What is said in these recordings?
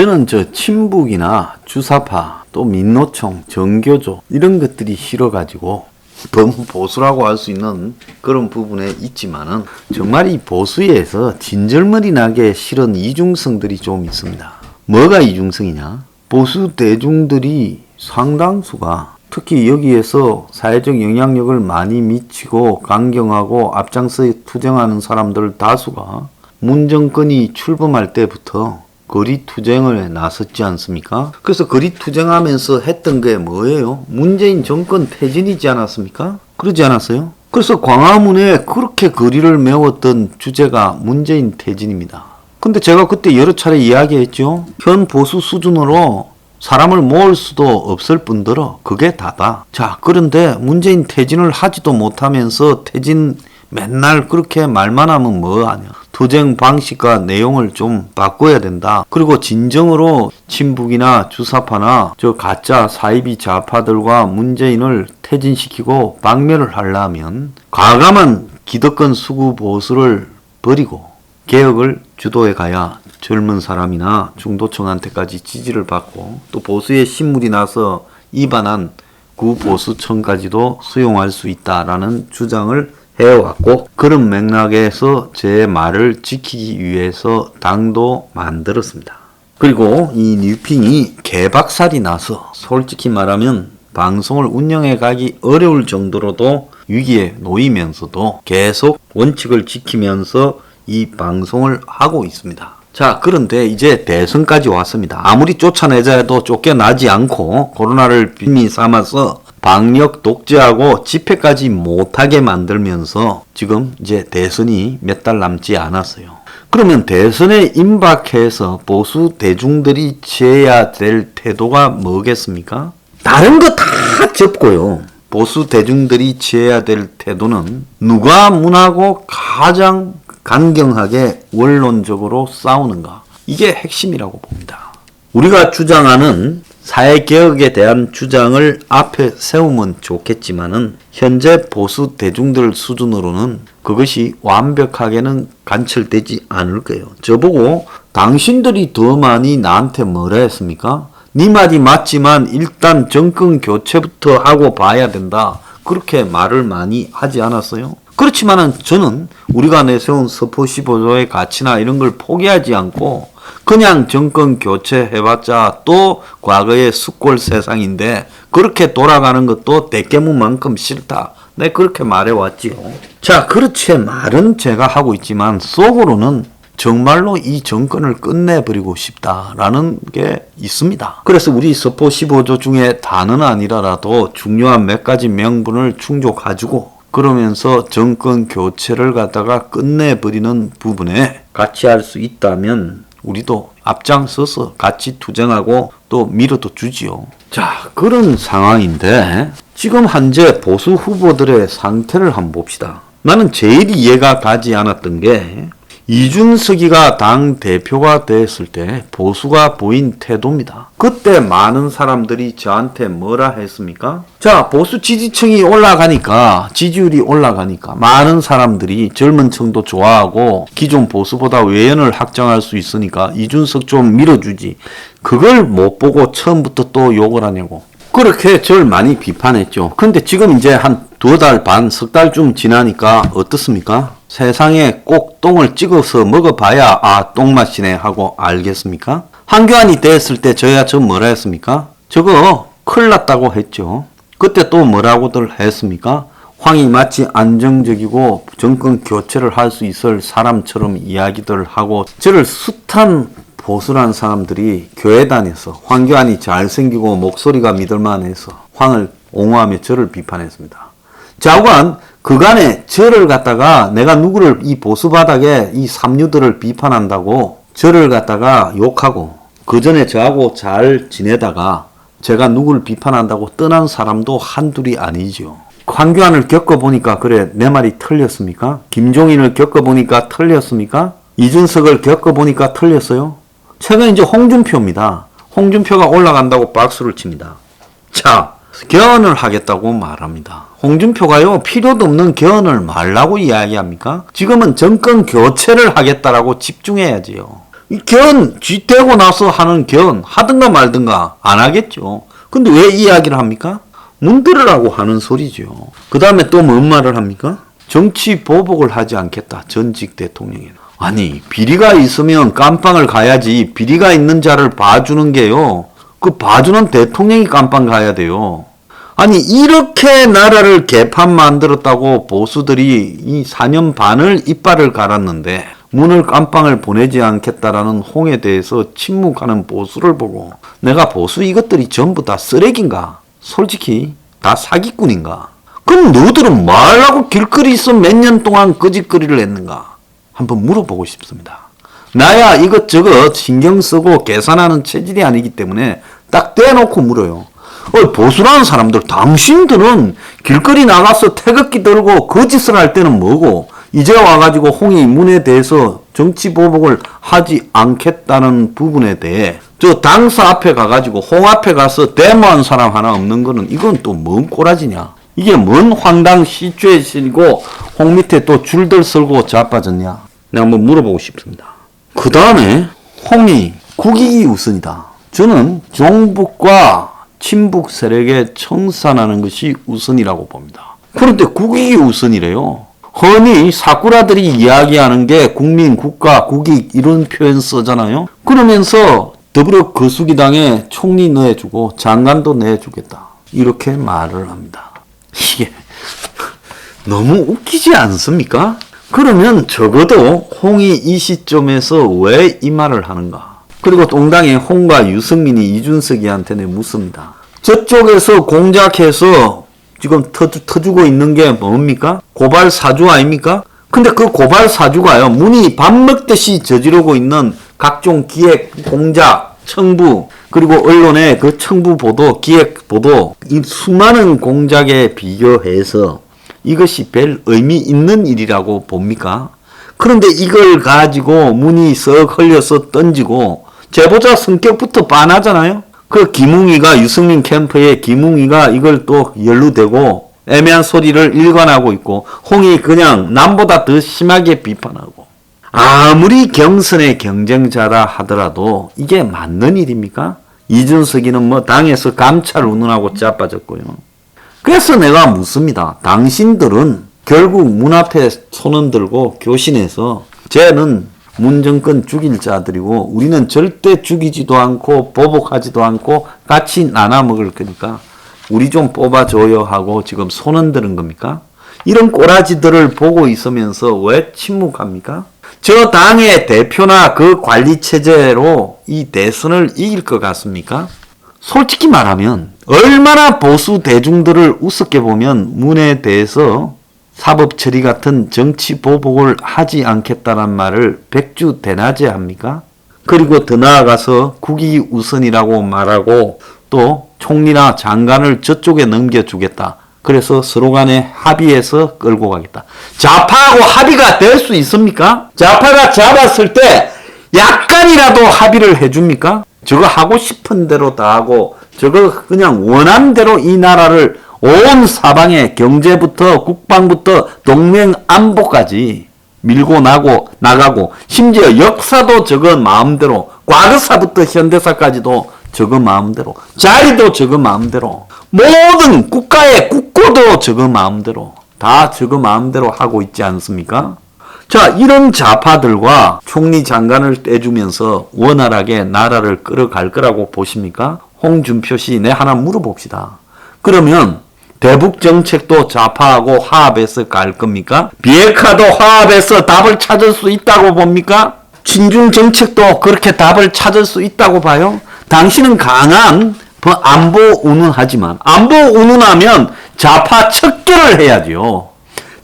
저는 친북이나 주사파, 또 민노총, 정교조 이런 것들이 싫어가지고 범보수라고 할 수 있는 그런 부분에 있지만은 정말 이 보수에서 진절머리 나게 싫은 이중성들이 좀 있습니다. 뭐가 이중성이냐? 보수 대중들이 상당수가 특히 여기에서 사회적 영향력을 많이 미치고 강경하고 앞장서 투쟁하는 사람들 다수가 문 정권이 출범할 때부터 거리 투쟁을 나섰지 않습니까? 그래서 거리 투쟁하면서 했던 게 뭐예요? 문재인 정권 퇴진이지 않았습니까? 그러지 않았어요? 그래서 광화문에 그렇게 거리를 메웠던 주제가 문재인 퇴진입니다. 근데 제가 그때 여러 차례 이야기했죠. 현 보수 수준으로 사람을 모을 수도 없을 뿐더러 그게 다다. 자, 그런데 문재인 퇴진을 하지도 못하면서 퇴진 맨날 그렇게 말만 하면 뭐하냐. 투쟁 방식과 내용을 좀 바꿔야 된다. 그리고 진정으로 친북이나 주사파나 가짜 사이비 좌파들과 문재인을 퇴진시키고 박멸을 하려면 과감한 기득권 수구 보수를 버리고 개혁을 주도해 가야 젊은 사람이나 중도층한테까지 지지를 받고 또 보수의 신물이 나서 입안한 구보수층까지도 수용할 수 있다라는 주장을 해왔고, 그런 맥락에서 제 말을 지키기 위해서 당도 만들었습니다. 그리고 이 뉴핑이 개박살이 나서 솔직히 말하면 방송을 운영해 가기 어려울 정도로도 위기에 놓이면서도 계속 원칙을 지키면서 이 방송을 하고 있습니다. 자, 그런데 이제 대선까지 왔습니다. 아무리 쫓아내자 해도 쫓겨나지 않고 코로나를 빌미 삼아서 방역 독재하고 집회까지 못하게 만들면서 지금 이제 대선이 몇 달 남지 않았어요. 그러면 대선에 임박해서 보수 대중들이 취해야 될 태도가 뭐겠습니까? 다른 거 다 접고요. 보수 대중들이 취해야 될 태도는 누가 문하고 가장 강경하게 원론적으로 싸우는가. 이게 핵심이라고 봅니다. 우리가 주장하는 사회개혁에 대한 주장을 앞에 세우면 좋겠지만은 현재 보수 대중들 수준으로는 그것이 완벽하게는 관철되지 않을 거예요. 저보고 당신들이 더 많이 나한테 뭐라 했습니까? 네 말이 맞지만 일단 정권 교체부터 하고 봐야 된다. 그렇게 말을 많이 하지 않았어요? 그렇지만은 저는 우리가 내세운 서포 15조의 가치나 이런 걸 포기하지 않고 그냥 정권 교체해봤자 또 과거의 숫골 세상인데 그렇게 돌아가는 것도 대깨문만큼 싫다. 네, 그렇게 말해왔지요. 자, 그렇지 말은 제가 하고 있지만 속으로는 정말로 이 정권을 끝내버리고 싶다라는 게 있습니다. 그래서 우리 서포 15조 중에 다는 아니라도 중요한 몇 가지 명분을 충족해주고 그러면서 정권 교체를 갖다가 끝내버리는 부분에 같이 할 수 있다면 우리도 앞장서서 같이 투쟁하고 또 밀어도 주지요. 자, 그런 상황인데 지금 현재 보수 후보들의 상태를 한번 봅시다. 나는 제일 이해가 가지 않았던 게 이준석이가 당 대표가 됐을 때 보수가 보인 태도입니다. 그때 많은 사람들이 저한테 뭐라 했습니까? 자, 보수 지지층이 올라가니까 지지율이 올라가니까 많은 사람들이 젊은 층도 좋아하고 기존 보수보다 외연을 확장할 수 있으니까 이준석 좀 밀어주지. 그걸 못 보고 처음부터 또 욕을 하냐고. 그렇게 저를 많이 비판했죠. 근데 지금 이제 한 2달 반, 석 달쯤 지나니까 어떻습니까? 세상에 꼭 똥을 찍어서 먹어봐야 똥맛이네 하고 알겠습니까? 한교안이 됐을 때 저야 저 뭐라 했습니까? 저거 큰일 났다고 했죠. 그때 또 뭐라고들 했습니까? 황이 마치 안정적이고 정권 교체를 할 수 있을 사람처럼 이야기들 하고 저를 숱한 보수란 사람들이 교회 다녀서 황교안이 잘생기고 목소리가 믿을만해서 황을 옹호하며 저를 비판했습니다. 좌우간 그간에 저를 갖다가 내가 누구를 이 보수 바닥에 이 삼류들을 비판한다고 저를 갖다가 욕하고 그 전에 저하고 잘 지내다가 제가 누구를 비판한다고 떠난 사람도 한둘이 아니죠. 황교안을 겪어보니까 그래 내 말이 틀렸습니까? 김종인을 겪어보니까 틀렸습니까? 이준석을 겪어보니까 틀렸어요? 최근 이제 홍준표입니다. 홍준표가 올라간다고 박수를 칩니다. 자, 개헌을 하겠다고 말합니다. 홍준표가요, 필요도 없는 개헌을 말라고 이야기합니까? 지금은 정권 교체를 하겠다라고 집중해야지요. 쥐되고 나서 하는 하든가 말든가 안 하겠죠. 근데 왜 이야기를 합니까? 문들으라고 하는 소리죠. 그 다음에 또 뭔 말을 합니까? 정치 보복을 하지 않겠다. 전직 대통령에는. 아니, 비리가 있으면 깜빵을 가야지. 비리가 있는 자를 봐주는 게요. 그 봐주는 대통령이 깜빵 가야 돼요. 아니, 이렇게 나라를 개판 만들었다고 보수들이 이 4년 반을 이빨을 갈았는데 문을 깜빵을 보내지 않겠다라는 홍에 대해서 침묵하는 보수를 보고 내가 보수 이것들이 전부 다 쓰레기인가? 솔직히 다 사기꾼인가? 그럼 너희들은 뭐 하려고 길거리에서 몇 년 동안 거짓거리를 했는가? 한번 물어보고 싶습니다. 나야 이것저것 신경 쓰고 계산하는 체질이 아니기 때문에 딱 떼놓고 물어요. 보수라는 사람들, 당신들은 길거리 나가서 태극기 들고 거짓을 할 때는 뭐고 이제 와가지고 홍의 문에 대해서 정치 보복을 하지 않겠다는 부분에 대해 저 당사 앞에 가가지고 홍 앞에 가서 데모한 사람 하나 없는 거는 이건 또 뭔 꼬라지냐? 이게 뭔 황당 시츄에이션이고 홍 밑에 또 줄들 설고 자빠졌냐? 내가 한번 물어보고 싶습니다. 그 다음에 홍이 국익이 우선이다. 저는 종북과 친북 세력에 청산하는 것이 우선이라고 봅니다. 그런데 국익이 우선이래요. 흔히 사쿠라들이 이야기하는 게 국민, 국가, 국익 이런 표현 쓰잖아요. 그러면서 더불어 거수기당에 총리 내주고 장관도 내주겠다. 이렇게 말을 합니다. 이게 너무 웃기지 않습니까? 그러면 적어도 홍이 이 시점에서 왜 이 말을 하는가? 그리고 동당의 홍과 유승민이 이준석이한테는 묻습니다. 저쪽에서 공작해서 지금 터주고 있는 게 뭡니까? 고발 사주 아닙니까? 근데 그 고발 사주가요, 문이 밥 먹듯이 저지르고 있는 각종 기획, 공작, 청부, 그리고 언론의 그 청부 보도, 기획 보도, 이 수많은 공작에 비교해서 이것이 별 의미 있는 일이라고 봅니까? 그런데 이걸 가지고 문이 썩 흘려서 던지고 제보자 성격부터 빤하잖아요. 그 김웅이가 유승민 캠프에 김웅이가 이걸 또 연루되고 애매한 소리를 일관하고 있고 홍이 그냥 남보다 더 심하게 비판하고 아무리 경선의 경쟁자라 하더라도 이게 맞는 일입니까? 이준석이는 뭐 당에서 감찰 운운하고 자빠졌고요. 그래서 내가 묻습니다. 당신들은 결국 문 앞에 손은 들고 교신해서 쟤는 문정권 죽일 자들이고 우리는 절대 죽이지도 않고 보복하지도 않고 같이 나눠 먹을 거니까 우리 좀 뽑아줘요 하고 지금 손은 드는 겁니까? 이런 꼬라지들을 보고 있으면서 왜 침묵합니까? 저 당의 대표나 그 관리체제로 이 대선을 이길 것 같습니까? 솔직히 말하면 얼마나 보수 대중들을 우습게 보면 문에 대해서 사법 처리 같은 정치 보복을 하지 않겠다는 말을 백주대낮에 합니까? 그리고 더 나아가서 국익이 우선이라고 말하고 또 총리나 장관을 저쪽에 넘겨주겠다. 그래서 서로 간에 합의해서 끌고 가겠다. 좌파하고 합의가 될 수 있습니까? 좌파가 잡았을 때 약간이라도 합의를 해줍니까? 저거 하고 싶은 대로 다 하고 저거 그냥 원하는 대로 이 나라를 온 사방에 경제부터 국방부터 동맹 안보까지 밀고 나가고 심지어 역사도 저거 마음대로 과거사부터 현대사까지도 저거 마음대로 자리도 저거 마음대로 모든 국가의 국고도 저거 마음대로 다 저거 마음대로 하고 있지 않습니까? 자, 이런 좌파들과 총리 장관을 떼주면서 원활하게 나라를 끌어갈 거라고 보십니까? 홍준표 씨, 내 하나 물어봅시다. 그러면 대북 정책도 좌파하고 화합해서 갈 겁니까? 비핵화도 화합해서 답을 찾을 수 있다고 봅니까? 친중 정책도 그렇게 답을 찾을 수 있다고 봐요? 당신은 강한 안보 운운하지만 안보 운운하면 좌파 척결을 해야죠.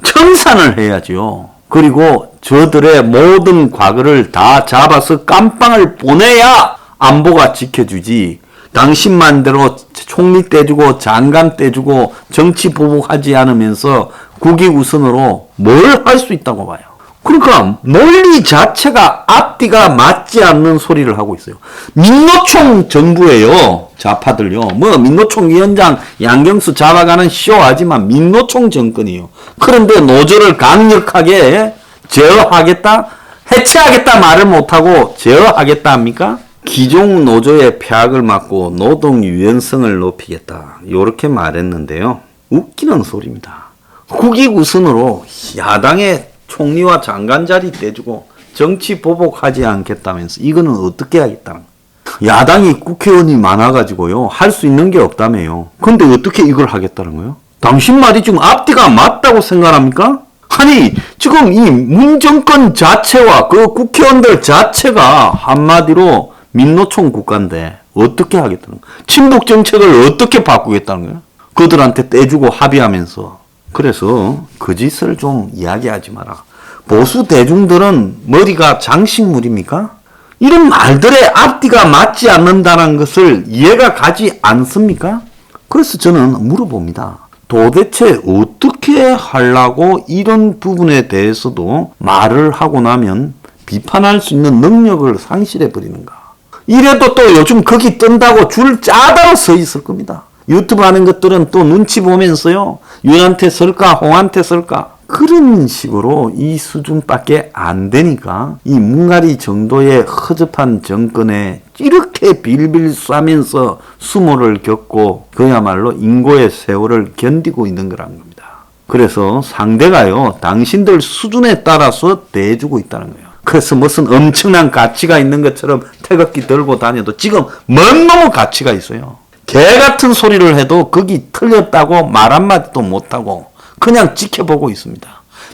청산을 해야죠. 그리고 저들의 모든 과거를 다 잡아서 깜빵을 보내야 안보가 지켜주지. 당신만대로 총리 떼주고 장관 떼주고 정치 보복하지 않으면서 국익 우선으로 뭘 할 수 있다고 봐요. 그러니까 논리 자체가 앞뒤가 맞지 않는 소리를 하고 있어요. 민노총 정부예요. 좌파들요. 뭐 민노총 위원장 양경수 잡아가는 쇼하지만 민노총 정권이에요. 그런데 노조를 강력하게 제어하겠다? 해체하겠다 말을 못하고 제어하겠다 합니까? 기존 노조의 폐악을 막고 노동 유연성을 높이겠다. 이렇게 말했는데요. 웃기는 소리입니다. 국익 우선으로 야당의 총리와 장관 자리 떼주고 정치 보복하지 않겠다면서 이거는 어떻게 하겠다는 거예요? 야당이 국회의원이 많아가지고요. 할 수 있는 게 없다며요. 근데 어떻게 이걸 하겠다는 거예요? 당신 말이 지금 앞뒤가 맞다고 생각합니까? 아니 지금 이 문정권 자체와 그 국회의원들 자체가 한마디로 민노총 국가인데 어떻게 하겠다는 거야? 친북 정책을 어떻게 바꾸겠다는 거야? 그들한테 떼주고 합의하면서. 그래서 그 짓을 좀 이야기하지 마라. 보수 대중들은 머리가 장식물입니까? 이런 말들의 앞뒤가 맞지 않는다는 것을 이해가 가지 않습니까? 그래서 저는 물어봅니다. 도대체 어떻게 하려고 이런 부분에 대해서도 말을 하고 나면 비판할 수 있는 능력을 상실해 버리는가? 이래도 또 요즘 거기 뜬다고 줄 짜다로 서 있을 겁니다. 유튜브 하는 것들은 또 눈치 보면서요. 윤한테 설까 홍한테 설까 그런 식으로 이 수준밖에 안 되니까 이 문가리 정도의 허접한 정권에 이렇게 빌빌 쏴면서 수모를 겪고 그야말로 인고의 세월을 견디고 있는 거란 겁니다. 그래서 상대가요. 당신들 수준에 따라서 대해주고 있다는 거예요. 그래서 무슨 엄청난 가치가 있는 것처럼 태극기 들고 다녀도 지금 먼 놈의 가치가 있어요. 개 같은 소리를 해도 거기 틀렸다고 말 한마디도 못하고 그냥 지켜보고 있습니다.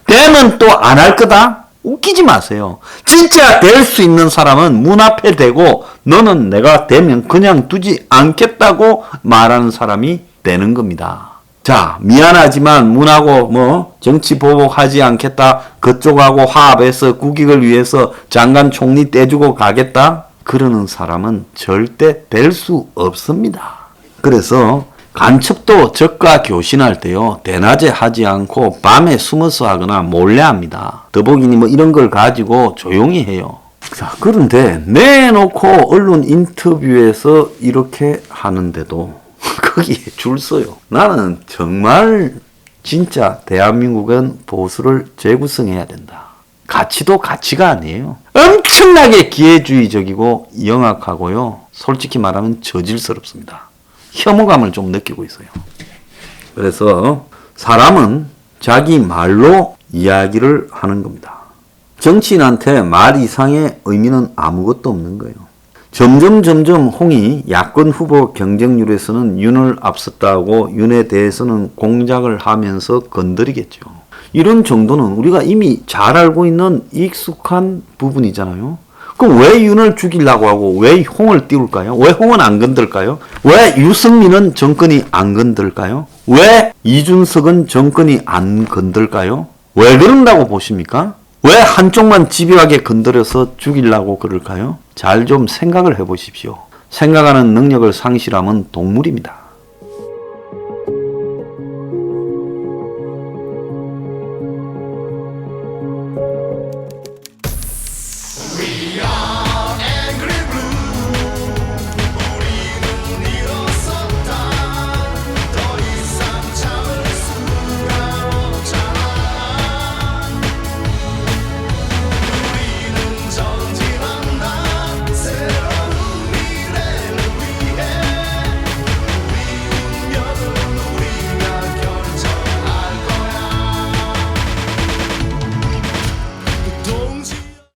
되면 또 안 할 거다? 웃기지 마세요. 진짜 될 수 있는 사람은 문 앞에 대고 너는 내가 되면 그냥 두지 않겠다고 말하는 사람이 되는 겁니다. 자, 미안하지만 문하고 정치 보복하지 않겠다. 그쪽하고 화합해서 국익을 위해서 장관 총리 떼주고 가겠다. 그러는 사람은 절대 될 수 없습니다. 그래서 간첩도 적과 교신할 때요. 대낮에 하지 않고 밤에 숨어서 하거나 몰래 합니다. 더보기니 이런 걸 가지고 조용히 해요. 자, 그런데 내놓고 언론 인터뷰에서 이렇게 하는데도 거기에 줄 서요. 나는 정말 진짜 대한민국은 보수를 재구성해야 된다. 가치도 가치가 아니에요. 엄청나게 기회주의적이고 영악하고요. 솔직히 말하면 저질스럽습니다. 혐오감을 좀 느끼고 있어요. 그래서 사람은 자기 말로 이야기를 하는 겁니다. 정치인한테 말 이상의 의미는 아무것도 없는 거예요. 점점 홍이 야권 후보 경쟁률에서는 윤을 앞섰다고 윤에 대해서는 공작을 하면서 건드리겠죠. 이런 정도는 우리가 이미 잘 알고 있는 익숙한 부분이잖아요. 그럼 왜 윤을 죽이려고 하고 왜 홍을 띄울까요? 왜 홍은 안 건들까요? 왜 유승민은 정권이 안 건들까요? 왜 이준석은 정권이 안 건들까요? 왜 그런다고 보십니까? 왜 한쪽만 집요하게 건드려서 죽이려고 그럴까요? 잘 좀 생각을 해보십시오. 생각하는 능력을 상실하면 동물입니다.